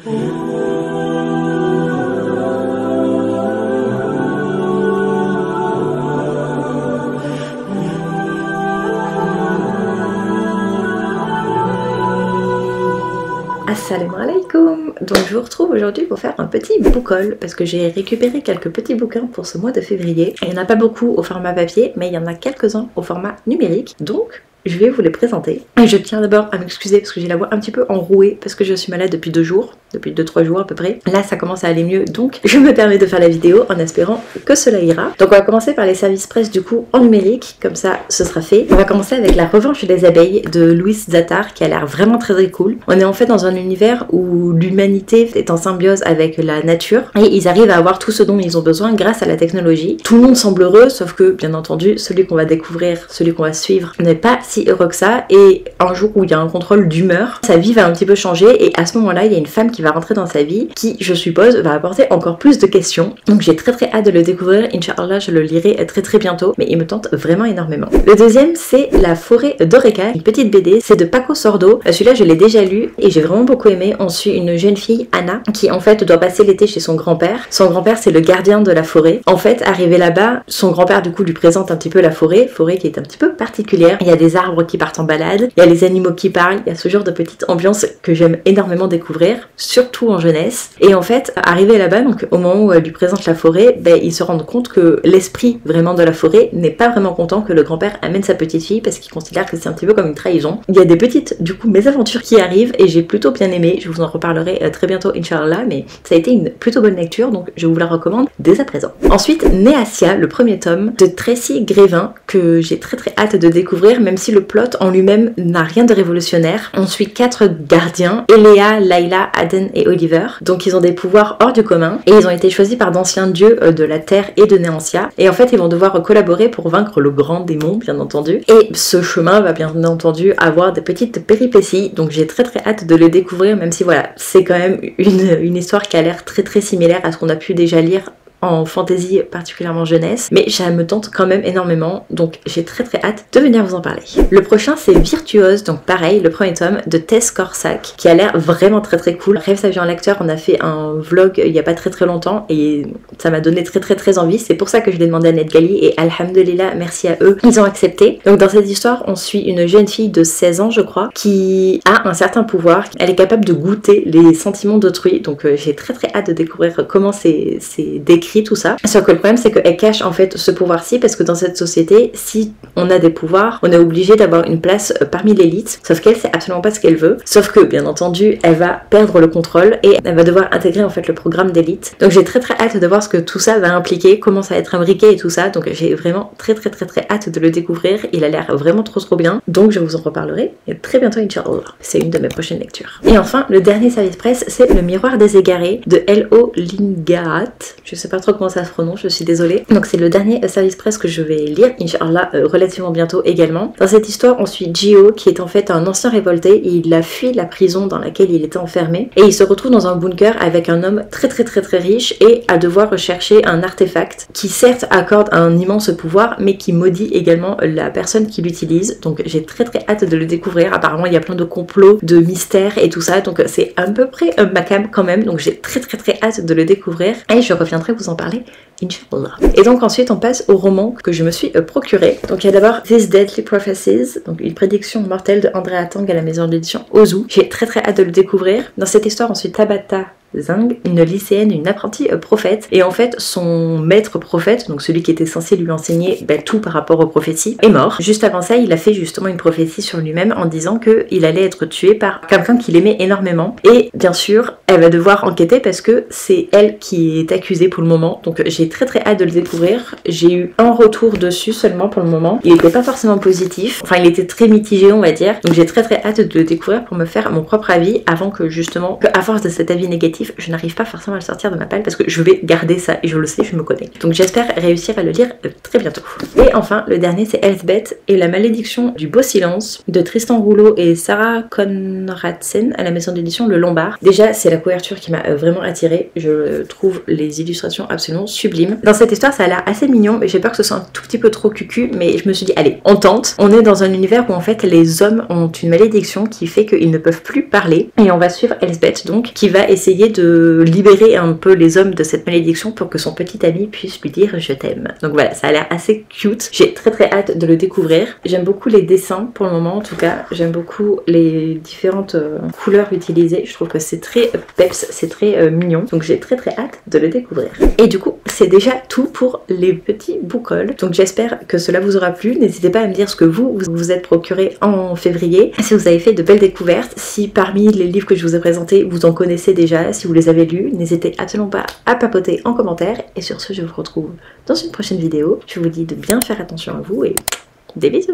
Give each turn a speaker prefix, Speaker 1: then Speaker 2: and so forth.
Speaker 1: Assalamu alaikum. Donc je vous retrouve aujourd'hui pour faire un petit book haul parce que j'ai récupéré quelques petits bouquins pour ce mois de février. Il n'y en a pas beaucoup au format papier, mais il y en a quelques-uns au format numérique. Donc je vais vous les présenter. Et je tiens d'abord à m'excuser parce que j'ai la voix un petit peu enrouée parce que je suis malade depuis 2 jours, depuis 2-3 jours à peu près. Là ça commence à aller mieux, donc je me permets de faire la vidéo en espérant que cela ira. Donc on va commencer par les services presse du coup en numérique, comme ça ce sera fait. On va commencer avec La Revanche des abeilles de Louise Zatar qui a l'air vraiment très cool. On est en fait dans un univers où l'humanité est en symbiose avec la nature et ils arrivent à avoir tout ce dont ils ont besoin grâce à la technologie. Tout le monde semble heureux, sauf que bien entendu celui qu'on va découvrir, celui qu'on va suivre n'est pas si heureux que ça, et un jour où il y a un contrôle d'humeur, sa vie va un petit peu changer et à ce moment-là il y a une femme qui va rentrer dans sa vie qui, je suppose, va apporter encore plus de questions. Donc j'ai très hâte de le découvrir. Inch'Allah je le lirai très bientôt, mais il me tente vraiment énormément. Le deuxième c'est La Forêt d'Oreca, une petite BD, c'est de Paco Sordo. Celui-là je l'ai déjà lu et j'ai vraiment beaucoup aimé. On suit une jeune fille, Anna, qui en fait doit passer l'été chez son grand-père. Son grand-père c'est le gardien de la forêt. En fait, arrivé là-bas, son grand-père du coup lui présente un petit peu la forêt qui est un petit peu particulière. Il y a des arbres qui partent en balade, il y a les animaux qui parlent, il y a ce genre de petite ambiance que j'aime énormément découvrir, surtout en jeunesse. Et en fait, arrivé là-bas, donc au moment où elle lui présente la forêt, ils se rendent compte que l'esprit vraiment de la forêt n'est pas vraiment content que le grand-père amène sa petite fille parce qu'il considère que c'est un petit peu comme une trahison. Il y a des petites du coup mésaventures qui arrivent et j'ai plutôt bien aimé. Je vous en reparlerai très bientôt Inch'Allah, mais ça a été une plutôt bonne lecture, donc je vous la recommande dès à présent. Ensuite, Néasia, le premier tome de Tracy Grévin, que j'ai très hâte de découvrir, même si le plot en lui-même n'a rien de révolutionnaire. On suit 4 gardiens, Eléa, Layla, Aden et Oliver. Donc ils ont des pouvoirs hors du commun et ils ont été choisis par d'anciens dieux de la terre et de Néancia. Et en fait ils vont devoir collaborer pour vaincre le grand démon, bien entendu. Et ce chemin va bien entendu avoir des petites péripéties. Donc j'ai très hâte de le découvrir, même si voilà, c'est quand même une histoire qui a l'air très similaire à ce qu'on a pu déjà lire en fantasy, particulièrement jeunesse, mais ça me tente quand même énormément, donc j'ai très hâte de venir vous en parler. Le prochain c'est Virtuose, donc pareil, le premier tome de Tess Corsac, qui a l'air vraiment très cool. Rêve sa vie en lecteur, on a fait un vlog il y a pas très longtemps et ça m'a donné très envie, c'est pour ça que je l'ai demandé à NetGalley et alhamdulillah, merci à eux, ils ont accepté. Donc dans cette histoire, on suit une jeune fille de 16 ans je crois, qui a un certain pouvoir, elle est capable de goûter les sentiments d'autrui, donc j'ai très hâte de découvrir comment c'est décrit tout ça. Sauf que le problème c'est qu'elle cache en fait ce pouvoir-ci parce que dans cette société, si on a des pouvoirs, on est obligé d'avoir une place parmi l'élite, sauf qu'elle sait absolument pas ce qu'elle veut, sauf que bien entendu elle va perdre le contrôle et elle va devoir intégrer en fait le programme d'élite. Donc j'ai très hâte de voir ce que tout ça va impliquer, comment ça va être imbriqué et tout ça, donc j'ai vraiment très hâte de le découvrir. Il a l'air vraiment trop bien, donc je vous en reparlerai très bientôt Inch'Allah. C'est une de mes prochaines lectures. Et enfin le dernier service presse c'est Le Miroir des Égarés de L.O. Lingaat, je sais pas trop comment ça se prononce, je suis désolée. Donc c'est le dernier service presse que je vais lire, Inch'Allah, relativement bientôt également. Dans cette histoire, on suit Gio, qui est en fait un ancien révolté, et il a fui la prison dans laquelle il était enfermé, et il se retrouve dans un bunker avec un homme très riche, et à devoir rechercher un artefact qui certes accorde un immense pouvoir, mais qui maudit également la personne qui l'utilise. Donc j'ai très hâte de le découvrir. Apparemment il y a plein de complots, de mystères et tout ça, donc c'est à peu près ma cam quand même, donc j'ai très hâte de le découvrir, et je reviendrai vous en parler Inch'Allah. Et donc ensuite on passe au roman que je me suis procuré. Donc il y a d'abord These Deadly Prophecies, donc une prédiction mortelle de Andrea Tang à la maison d'édition Ozu. J'ai très hâte de le découvrir. Dans cette histoire on suit Tabata Zhang, une lycéenne, une apprentie prophète, et en fait son maître prophète, donc celui qui était censé lui enseigner tout par rapport aux prophéties, est mort. Juste avant ça il a fait justement une prophétie sur lui-même en disant qu'il allait être tué par quelqu'un qu'il aimait énormément, et bien sûr elle va devoir enquêter parce que c'est elle qui est accusée pour le moment. Donc j'ai très hâte de le découvrir. J'ai eu un retour dessus seulement pour le moment, il était pas forcément positif, enfin il était très mitigé on va dire, donc j'ai très hâte de le découvrir pour me faire mon propre avis avant que justement, à force de cet avis négatif, narratif, je n'arrive pas forcément à le sortir de ma palle parce que je vais garder ça et je le sais, je me connais. Donc j'espère réussir à le lire très bientôt. Et enfin, le dernier c'est Elspeth et la malédiction du beau silence de Tristan Rouleau et Sarah Conradsen à la maison d'édition Le Lombard. Déjà, c'est la couverture qui m'a vraiment attirée. Je trouve les illustrations absolument sublimes. Dans cette histoire, ça a l'air assez mignon, mais j'ai peur que ce soit un tout petit peu trop cucu, mais je me suis dit, allez, on tente. On est dans un univers où en fait les hommes ont une malédiction qui fait qu'ils ne peuvent plus parler. Et on va suivre Elspeth donc, qui va essayer de libérer un peu les hommes de cette malédiction pour que son petit ami puisse lui dire je t'aime. Donc voilà, ça a l'air assez cute. J'ai très hâte de le découvrir. J'aime beaucoup les dessins pour le moment en tout cas. J'aime beaucoup les différentes couleurs utilisées. Je trouve que c'est très peps, c'est très mignon. Donc j'ai très hâte de le découvrir. Et du coup, c'est déjà tout pour les petits book hauls. Donc j'espère que cela vous aura plu. N'hésitez pas à me dire ce que vous vous êtes procuré en février. Si vous avez fait de belles découvertes, si parmi les livres que je vous ai présentés, vous en connaissez déjà, si vous les avez lus, n'hésitez absolument pas à papoter en commentaire. Et sur ce, je vous retrouve dans une prochaine vidéo. Je vous dis de bien faire attention à vous et des bisous.